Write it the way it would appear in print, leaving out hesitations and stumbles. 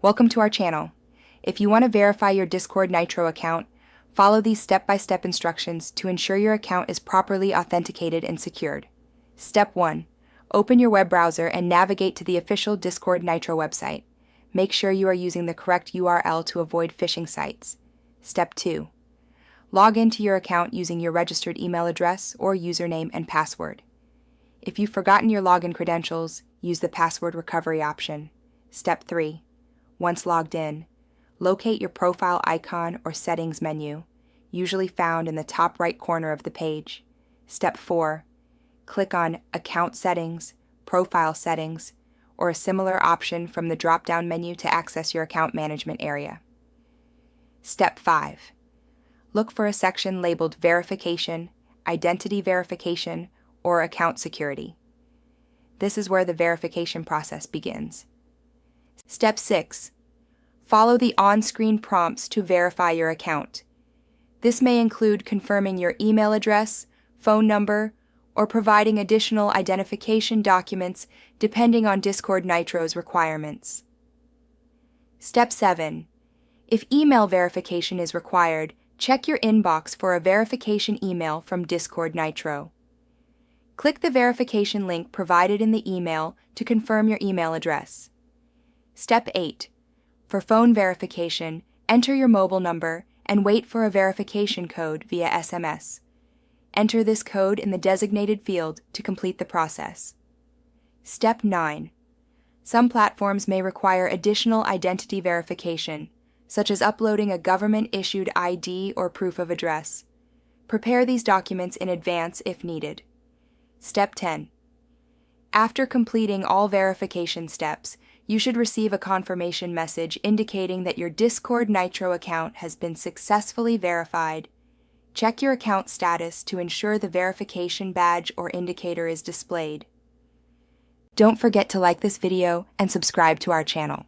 Welcome to our channel. If you want to verify your Discord Nitro account, follow these step-by-step instructions to ensure your account is properly authenticated and secured. Step 1. Open your web browser and navigate to the official Discord Nitro website. Make sure you are using the correct URL to avoid phishing sites. Step 2. Log into your account using your registered email address or username and password. If you've forgotten your login credentials, use the password recovery option. Step 3. Once logged in, locate your profile icon or settings menu, usually found in the top right corner of the page. Step 4. Click on Account Settings, Profile Settings, or a similar option from the drop-down menu to access your account management area. Step 5. Look for a section labeled Verification, Identity Verification, or Account Security. This is where the verification process begins. Step 6. Follow the on-screen prompts to verify your account. This may include confirming your email address, phone number, or providing additional identification documents depending on Discord Nitro's requirements. Step 7. If email verification is required, check your inbox for a verification email from Discord Nitro. Click the verification link provided in the email to confirm your email address. Step 8. For phone verification, enter your mobile number and wait for a verification code via SMS. Enter this code in the designated field to complete the process. Step 9. Some platforms may require additional identity verification, such as uploading a government-issued ID or proof of address. Prepare these documents in advance if needed. Step 10. After completing all verification steps, you should receive a confirmation message indicating that your Discord Nitro account has been successfully verified. Check your account status to ensure the verification badge or indicator is displayed. Don't forget to like this video and subscribe to our channel.